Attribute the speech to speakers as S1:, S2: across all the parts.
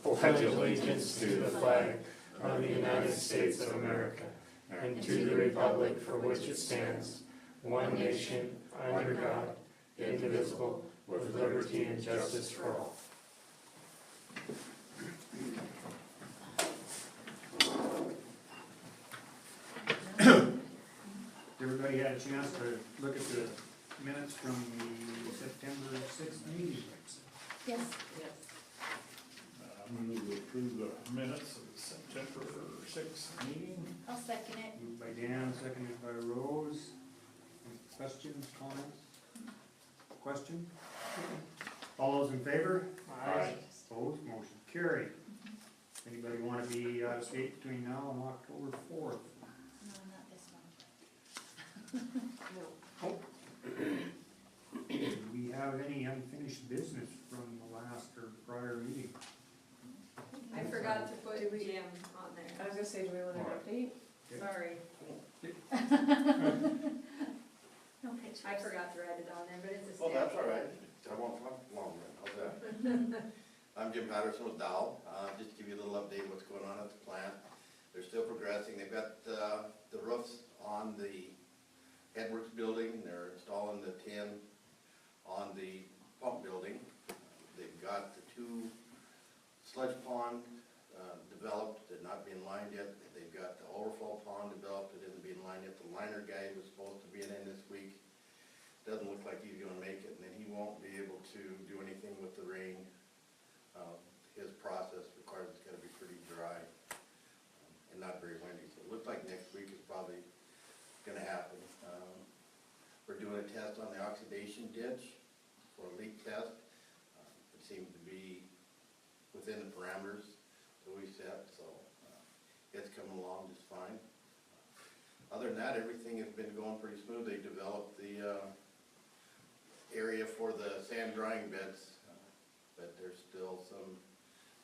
S1: pledge allegiance to the flag of the United States of America and to the republic for which it stands, one nation, under God, indivisible, with liberty and justice for all.
S2: Everybody had a chance to look at the minutes from the September 6th meeting.
S3: Yes.
S4: Move to approve the minutes of the September 6th meeting.
S3: I'll second it.
S2: Moved by Dan, seconded by Rose. Any questions, comments? Question? All those in favor?
S1: Aye.
S2: Opposed, motion carried. Anybody want to be out of state between now and October 4th?
S3: No, not this one.
S2: Do we have any unfinished business from the last or prior meeting?
S5: I forgot to put Jim on there.
S6: I was gonna say, do we want an update?
S5: Sorry,
S3: No pictures.
S5: I forgot to write it on there, but it's a
S7: Well, that's
S5: statute.
S7: all right. I won't talk long then, how's that? I'm Jim Patterson with Dow. Just to give you a little update what's going on at the plant. They're still progressing. They've got the roofs on the headworks building. They're installing the tin on the pump building. They've got the two sludge pond developed. They're not being lined yet. They've got the overflow pond developed. It isn't being lined yet. The liner guy was supposed to be in this week. Doesn't look like he's gonna make it, and then he won't be able to do anything with the rain. His process requires it's gotta be pretty dry and not very windy, so it looks like next week is probably gonna happen. We're doing a test on the oxidation ditch for a leak test. It seems to be within the parameters that we set, so it's coming along just fine. Other than that, everything has been going pretty smooth. They developed the area for the sand drying beds, but there's still some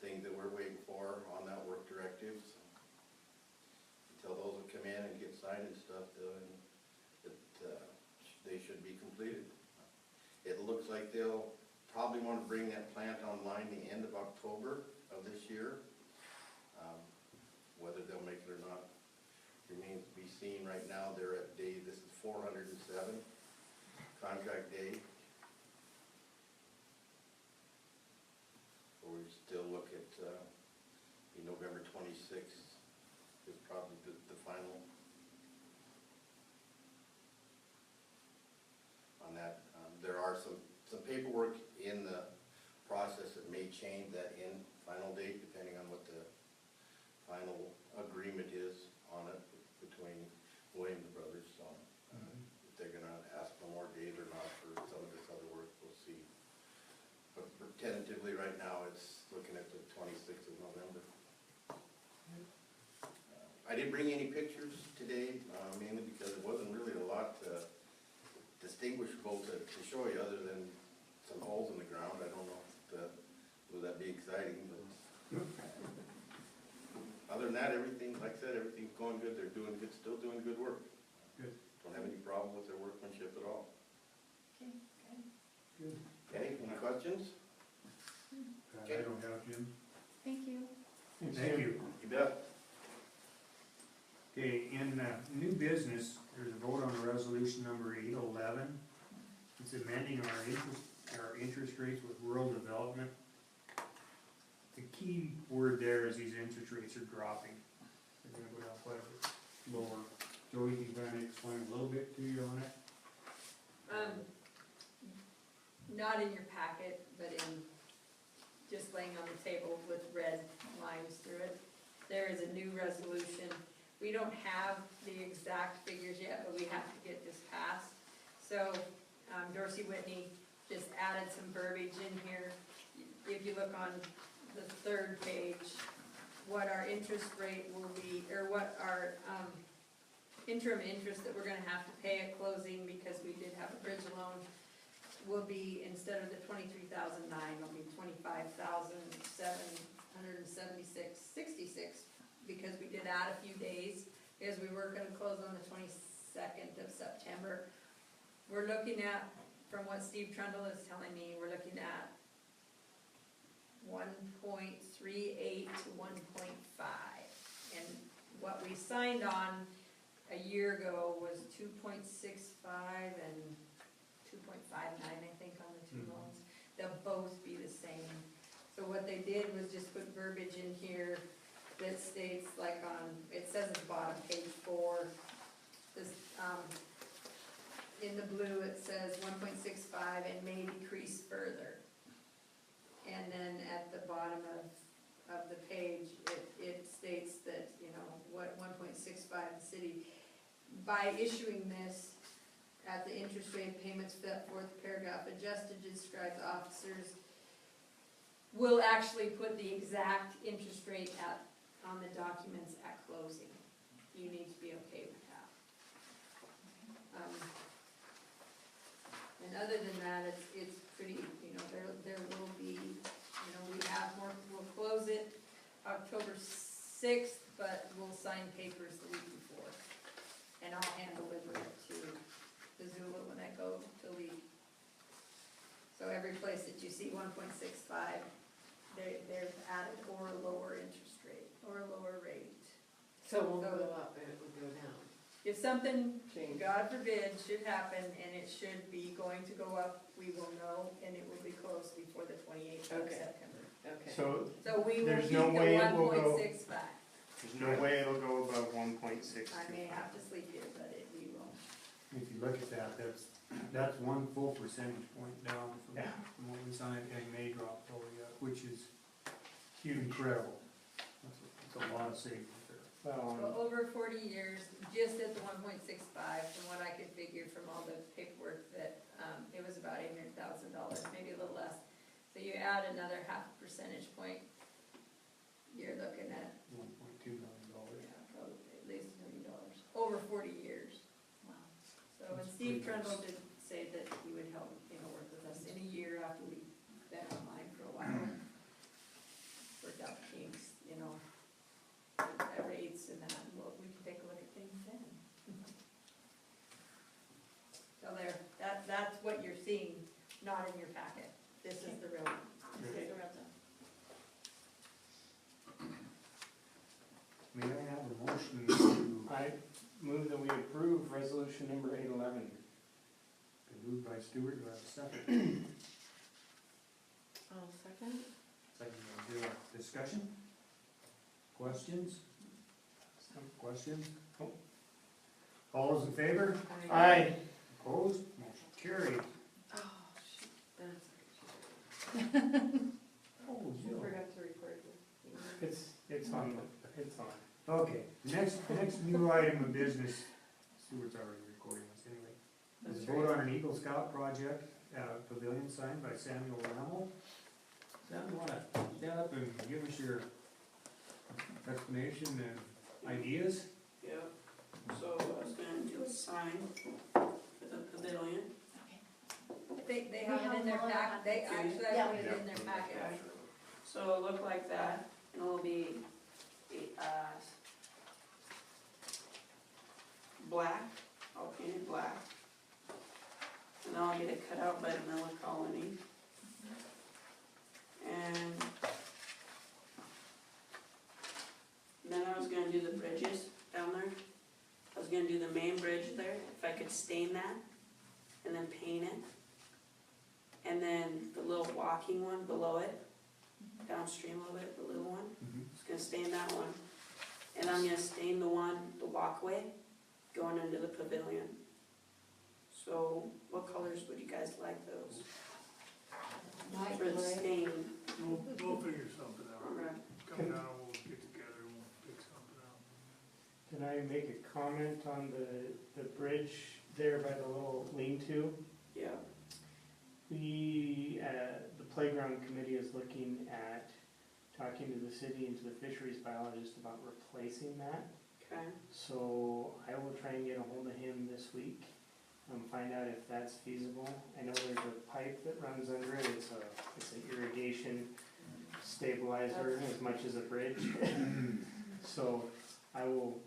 S7: things that we're waiting for on that work directive. So until those will come in and get signed and stuff, they should be completed. It looks like they'll probably want to bring that plant online the end of October of this year. Whether they'll make it or not remains to be seen. Right now, they're at day, this is 407 contract day. So we still look at November 26th is probably the final on that. There are some paperwork in the process that may change that final date depending on what the final agreement is on it between Williams Brothers. So if they're gonna ask for more days or not for some of this other work, we'll see. But tentatively right now, it's looking at the 26th of November. I didn't bring any pictures today, mainly because it wasn't really a lot distinguishable to show you other than some holes in the ground. I don't know if will that be exciting, but other than that, everything, like I said, everything's going good. They're doing good, still doing good work.
S2: Good.
S7: Don't have any problem with their workmanship at all.
S3: Okay, good.
S2: Good.
S7: Okay, any questions?
S2: I don't have, Jim.
S3: Thank you.
S2: Thank you.
S7: You bet.
S2: Okay, in new business, there's a vote on resolution number 811. It's amending our interest rates with rural development. The key word there is these interest rates are dropping. They're gonna go down quite a bit lower. Joey, can you kind of explain a little bit to you on it?
S5: Not in your packet, but in just laying on the table with red lines through it. There is a new resolution. We don't have the exact figures yet, but we have to get this passed. So Dorsey Whitney just added some verbiage in here. If you look on the third page, what our interest rate will be, or what our interim interest that we're gonna have to pay at closing, because we did have a bridge loan, will be, instead of the 23,009, it'll be 25,776.66, because we did add a few days, because we were gonna close on the 22nd of September. We're looking at, from what Steve Trundle is telling me, we're looking at 1.38 signed on a year ago was 2.65 and 2.59, I think, on the two
S2: Mhm.
S5: loans. They'll both be the same. So what they did was just put verbiage in here that states, like on, it says at the bottom, page 4, this, in the blue, it says 1.65 and may decrease further. And then at the bottom of the page, it states that, you know, what 1.65, the city, by issuing this, at the interest rate payments set forth paragraph adjusted to describe the officers, will actually put the exact interest rate on the documents at closing. You need to be okay with that. And other than that, it's pretty, you know, there will be, you know, we have more, we'll close it October 6th, but we'll sign papers the week before. And I'll hand deliver it to Missoula when I go to leave. So every place that you see 1.65, they've added or a lower interest rate, or a lower rate.
S6: So it won't go up and it will go down.
S5: If something,
S6: Change.
S5: God forbid, should happen, and it should be going to go up, we will know, and it will be closed before the 28th of
S6: Okay.
S5: September.
S6: Okay.
S1: So
S5: So we will
S1: There's
S5: keep
S1: no
S5: the
S1: way it will go-
S5: 1.65.
S1: there's no way it'll go above 1.6.
S5: I may have to sleep here, but we will.
S2: If you look at that, that's 1 full percentage point down
S1: Yeah.
S2: from what we signed, and May dropped over yet, which is incredible. That's a lot of savings there.
S1: Well,
S5: Well, over 40 years, just at the 1.65, from what I could figure from all the paperwork, that it was about $800,000, maybe a little less. So you add another half percentage point, you're looking at,
S2: $1.2 million.
S5: yeah, probably at least $1 million, over 40 years.
S3: Wow.
S5: So, and
S2: That's
S5: Steve
S2: pretty nice.
S5: Trundle did say that he would help, you know, work with us in a year after we've been online for a while. Worked out kinks, you know, at rates and that, and we can take a look at things then. So there, that's what you're seeing, not in your packet. This is the real one.
S3: This is the real deal.
S2: May I have a motion to,
S1: I move that we approve resolution number 811.
S2: been moved by Stewart, do I have a second?
S6: I'll second.
S2: Second by Bill. Discussion? Questions? Questions?
S1: Nope.
S2: All those in favor?
S1: Aye.
S2: Opposed? Motion carried.
S6: Oh, shoot, that's,
S2: Oh,
S6: we
S2: Jill.
S6: forgot to record this.
S1: It's on, it's on.
S2: Okay, next new item of business, Stewart's already recording this anyway. Is
S6: That's
S2: vote
S6: right.
S2: on an Eagle Scout project, pavilion signed by Samuel Rammel. Sam, you wanna stand up and give us your explanation and ideas?
S8: Yep, so I was gonna do a sign for the pavilion.
S5: They have it in their pack, they actually, I put it in their packet.
S8: Okay. So it'll look like that, and it'll be, black, all painted black. And then I'll get it cut out by the Miller Colony. And then I was gonna do the bridges down there. I was gonna do the main bridge there, if I could stain that, and then paint it. And then the little walking one below it, downstream a little bit, the little one, I was gonna stain that one. And I'm gonna stain the walkway going into the pavilion. So what colors would you guys like those? For the stain.
S9: We'll figure something out.
S8: Okay.
S9: Come down, we'll get together and we'll pick something out.
S1: Can I make a comment on the bridge there by the little lean-to?
S8: Yeah,
S1: We, the playground committee is looking at talking to the city and to the fisheries biologist about replacing that.
S8: okay,
S1: So I will try and get a hold of him this week, find out if that's feasible. I know there's a pipe that runs under it, it's an irrigation stabilizer as much as a bridge. So I will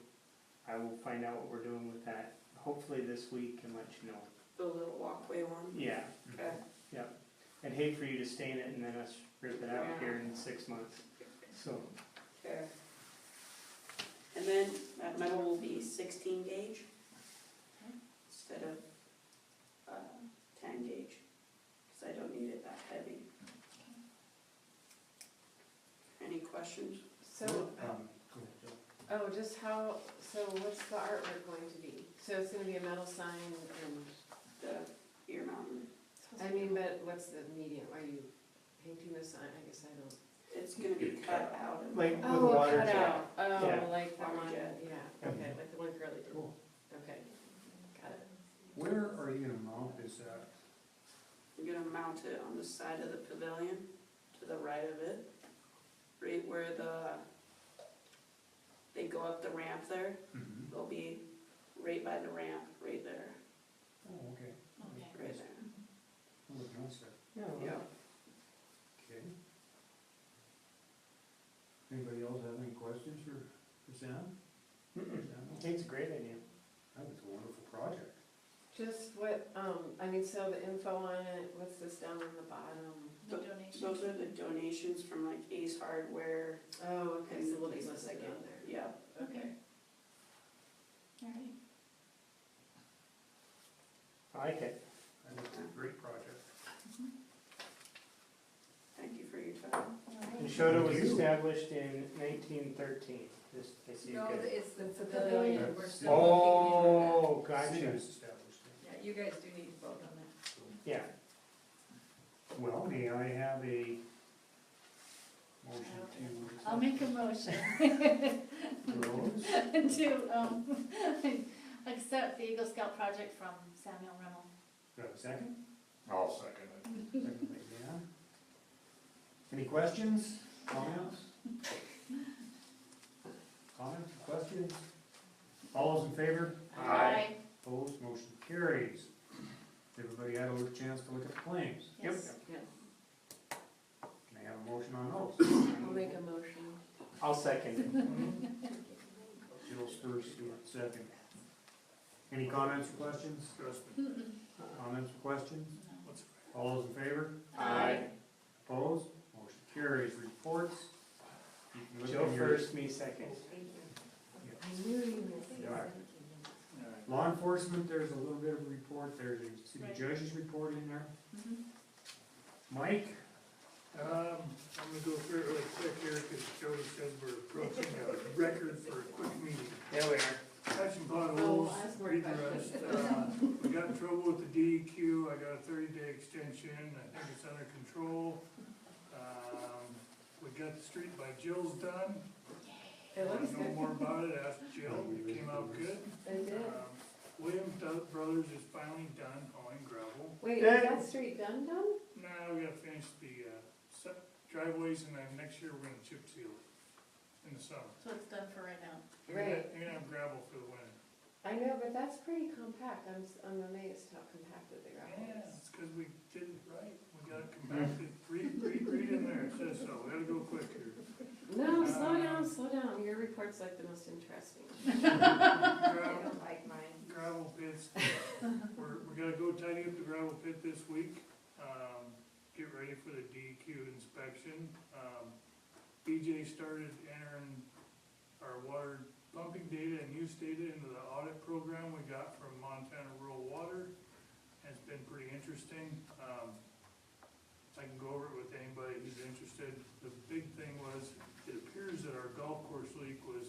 S1: find out what we're doing with that, hopefully this week, and let you know.
S8: the little walkway one,
S1: Yeah,
S8: okay.
S1: I'd hate for you to stain it and then us rip it out here in 6 months, so.
S8: Okay. And then that metal will be 16 gauge instead of 10 gauge, because I don't need it that heavy. Any questions?
S6: So,
S2: Go ahead, Jill.
S6: oh, just how, so what's the artwork going to be? So it's gonna be a metal sign and,
S8: The ear mountain,
S6: I mean, but what's the medium? Are you painting the sign? I guess I don't.
S8: it's gonna be cut out of.
S1: Like with
S6: Oh,
S1: water
S6: cut
S1: jet.
S6: out. Oh,
S1: Yeah.
S6: like the
S8: Water
S6: one,
S8: jet.
S6: yeah, okay, like the one Curly did.
S2: Cool.
S6: Okay, got it.
S2: Where are you gonna mount this at?
S8: I'm gonna mount it on the side of the pavilion, to the right of it, right where they go up the ramp there.
S2: Mm-hmm.
S8: They'll be right by the ramp, right there,
S2: Oh, okay.
S8: right there.
S2: Oh, look, nice there.
S8: Yeah.
S2: Okay. Anybody else have any questions for Sam?
S1: I think it's a great idea.
S2: I think it's a wonderful project.
S6: Just what, I mean, so the info on it, what's this down on the bottom?
S5: The donation.
S8: Those are the donations from like Ace Hardware.
S6: Oh, okay, so we'll be
S8: places
S6: listed
S8: like
S6: on
S8: it.
S6: there.
S8: Yeah.
S6: Okay.
S5: All right.
S1: I like it.
S2: I think it's a great project.
S8: Thank you for your time.
S1: And Choteau was established in 1913. Just, I see you
S5: No,
S1: guys.
S5: it's the
S6: It's the
S5: pavilion,
S6: pavilion.
S5: we're still.
S1: Oh,
S2: City
S1: gotcha.
S2: was established there.
S5: Yeah, you guys do need to vote on that.
S1: Yeah.
S2: Well, may I have a motion to?
S3: I'll make a motion
S2: Rose?
S3: to, accept the Eagle Scout project from Samuel Remmel.
S2: Do I have a second?
S4: I'll second it.
S2: Second by Dan. Any questions, comments? Comments, questions? All those in favor?
S3: Aye.
S2: Opposed, motion carries. Everybody had a little chance to look at the claims.
S3: Yes.
S6: Yes,
S2: Can I have a motion on those?
S6: I'll make a motion.
S1: I'll second it.
S2: Jill's first, Stuart second. Any comments or questions? Comments or questions? All those in favor?
S1: Aye.
S2: Opposed? Motion carries. Reports. You can look
S1: Joe
S2: in your-
S1: first, me second.
S6: I knew you missed
S2: Yeah.
S6: it.
S2: Law enforcement, there's a little bit of a report, there's a city
S3: Right.
S2: judge's report in there.
S3: Mhm.
S2: Mike?
S9: I'm gonna go through it really quick here, because Jody says we're approaching a record for a quick meeting.
S1: There we are.
S9: Had some potholes,
S6: Oh, ask more
S9: redressed, we got in trouble with the DEQ, I got a 30-day extension, I think it's under control. We got the street by Jill's done.
S6: It looks
S9: Know
S6: good.
S9: more about it, ask Jill, it came out good.
S6: It did.
S9: Williams Brothers is finally done hauling gravel.
S6: Wait, is that street done?
S9: Now we gotta finish the driveways, and then next year we're gonna chip seal it in the summer.
S3: So it's done for right now.
S6: Right.
S9: You're gonna have gravel for the winter.
S6: I know, but that's pretty compact. I'm amazed how compacted the gravel
S9: Yeah,
S6: is.
S9: it's because we did it right, we got it compacted, read in there, it says so, we gotta go quick here.
S6: No, slow down. Your report's like the most interesting.
S9: Gravel,
S5: like mine.
S9: gravel pits, we gotta go tidy up the gravel pit this week, get ready for the DEQ inspection. BJ started entering our water pumping data and use data into the audit program we got from Montana Rural Water. It's been pretty interesting. I can go over it with anybody who's interested. The big thing was, it appears that our golf course leak was,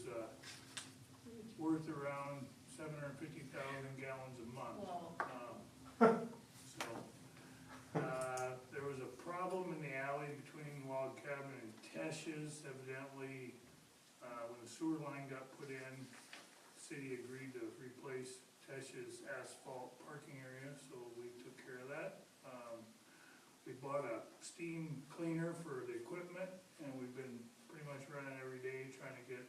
S9: worth around 750,000 gallons a month.
S3: Well,
S9: So, there was a problem in the alley between Log Cabin and Tesh's. Evidently, when the sewer line got put in, the city agreed to replace Tesh's asphalt parking area, so we took care of that. We bought a steam cleaner for the equipment, and we've been pretty much running every day trying to get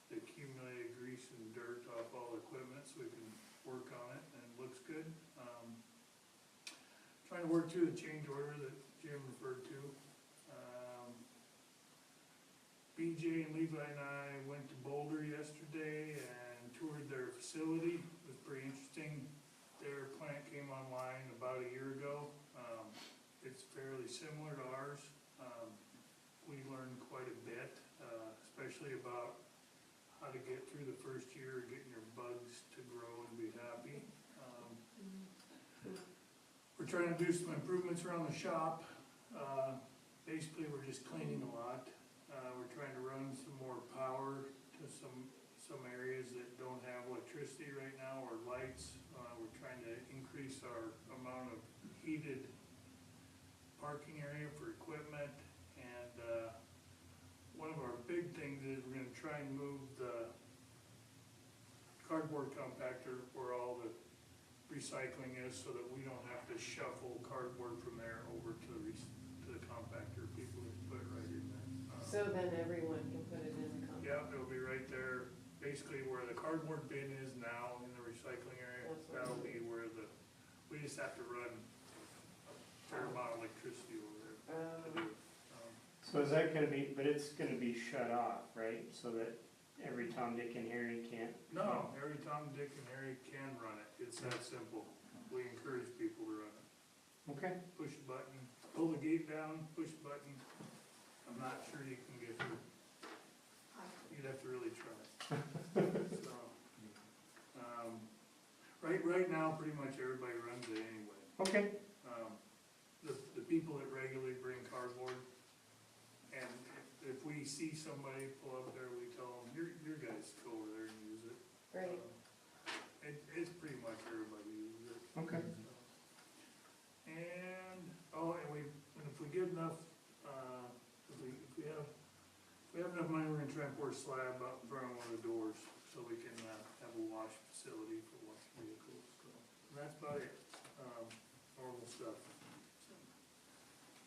S9: the accumulated grease and dirt off all the equipment so we can work on it, and it looks good. Trying to work through the change order that Jim referred to. BJ and Levi and I went to Boulder yesterday and toured their facility. It was pretty interesting. Their plant came online about a year ago. It's fairly similar to ours. We learned quite a bit, especially about how to get through the first year, getting your bugs to grow and be happy. We're trying to do some improvements around the shop. Basically, we're just cleaning a lot. We're trying to run some more power to some areas that don't have electricity right now or lights. We're trying to increase our amount of heated parking area for equipment. And one of our big things is we're gonna try and move the cardboard compactor where all the recycling is, so that we don't have to shuffle cardboard from there over to the compactor. People can put it right in there.
S6: So then everyone can put it in the compactor.
S9: Yeah, it'll be right there, basically where the cardboard bin is now in the recycling area.
S6: That's what
S9: That'll
S6: it
S9: be where we just have to run a fair amount of electricity over there to do it.
S1: So is that gonna be, but it's gonna be shut off, right? So that every Tom, Dick, and Harry can't?
S9: No, every Tom, Dick, and Harry can run it. It's that simple. We encourage people to run it.
S1: Okay.
S9: Push a button, pull the gate down, push a button. I'm not sure you can get through. You'd have to really try. So, right now, pretty much everybody runs it anyway.
S1: Okay.
S9: The people that regularly bring cardboard, and if we see somebody pull up there, we tell them, your guys go over there and use it.
S6: Right.
S9: It's pretty much everybody uses it.
S1: Okay.
S9: And if we get enough, if we have enough money, we're gonna try and pour a slab out in front of one of the doors, so we can, have a wash facility for washing vehicles, so. And that's about it, normal stuff.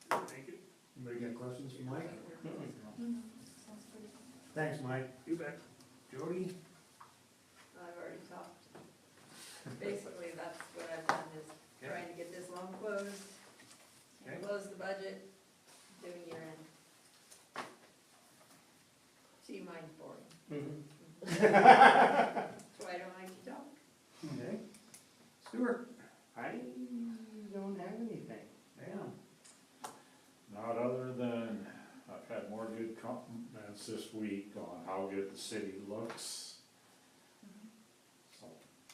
S9: Thank you.
S2: Anybody got questions for Mike?
S3: Sounds pretty.
S2: Thanks, Mike.
S9: You bet.
S2: Jody?
S5: I've already talked. Basically, that's what I've done, is trying to get this loan closed,
S2: Okay.
S5: close the budget, doing year end. See, mine's boring. That's why I don't like to talk.
S2: Okay. Stuart?
S1: I don't have anything.
S2: Damn.
S4: Not other than, I've had more good compliments this week on how good the city looks. So,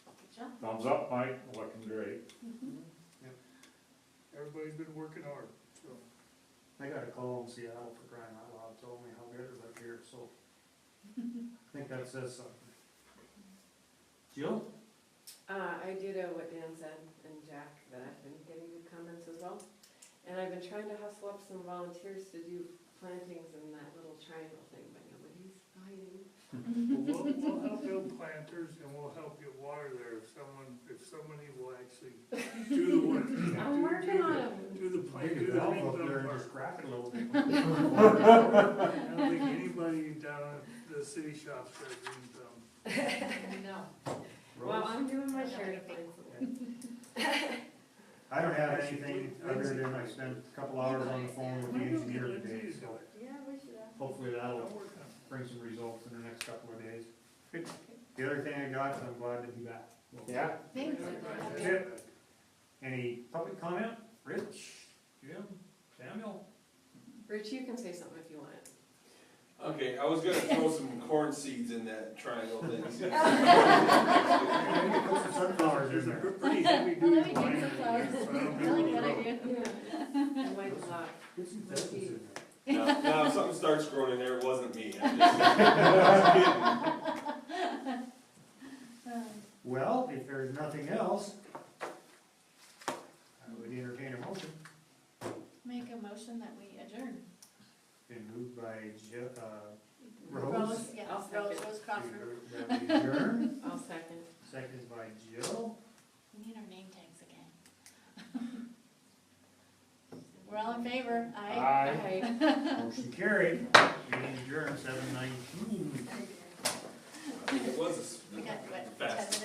S3: Good job.
S4: thumbs up, Mike, looking great.
S9: Everybody's been working hard, so.
S2: I got a call in Seattle for crying out loud, told me how good it was up here, so. I think that says something. Jill?
S6: I do know what Dan said, and Jack, that I've been getting good comments as well. And I've been trying to hustle up some volunteers to do plantings in that little triangle thing, but nobody's biting.
S9: We'll help build planters, and we'll help get water there if somebody will actually do the work.
S6: I'm working on them.
S9: Do the plant,
S2: Dig
S9: do
S2: a
S9: the
S2: valve
S9: green
S2: up there
S9: thumb
S2: and
S9: part.
S2: just crack it a little bit.
S9: I don't think anybody down at the city shop's got a green thumb.
S3: No.
S6: Well, I'm doing my share to find some.
S2: I don't have anything other than I spent a couple hours on the phone with the engineer today, so
S5: Yeah, we should have.
S2: hopefully that'll
S9: I'll work on it.
S2: bring some results in the next couple of days. The other thing I got, I'm glad to be back.
S1: Yeah.
S3: Thanks.
S2: That's it. Any public comment? Rich, Jim, Samuel?
S6: Rich, you can say something if you want.
S10: Okay, I was gonna throw some corn seeds in that triangle thing.
S2: Put some sunflowers
S9: There's
S2: in
S9: a
S2: there.
S9: pretty heavy
S3: Well,
S9: duty
S3: let me
S9: line
S3: get
S9: in
S3: some flowers.
S9: there, so I don't
S3: I like
S9: think
S3: that
S9: we'll
S3: idea.
S6: Yeah. I might not.
S2: Put some veggies in there.
S10: Now, if something starts growing in there, it wasn't me. I'm just kidding.
S2: Well, if there's nothing else, I would entertain a motion.
S3: Make a motion that we adjourn.
S2: Been moved by Rose.
S3: Yeah,
S6: I'll
S3: Rose
S6: second.
S3: Crawford.
S2: That we adjourn,
S6: I'll second.
S2: seconded by Jill.
S3: We need our name tags again. We're all in favor? Aye.
S6: Aye.
S2: Motion carried. Meeting adjourned 7:19.
S10: I think it was
S3: We got, what,
S10: fast.
S3: 10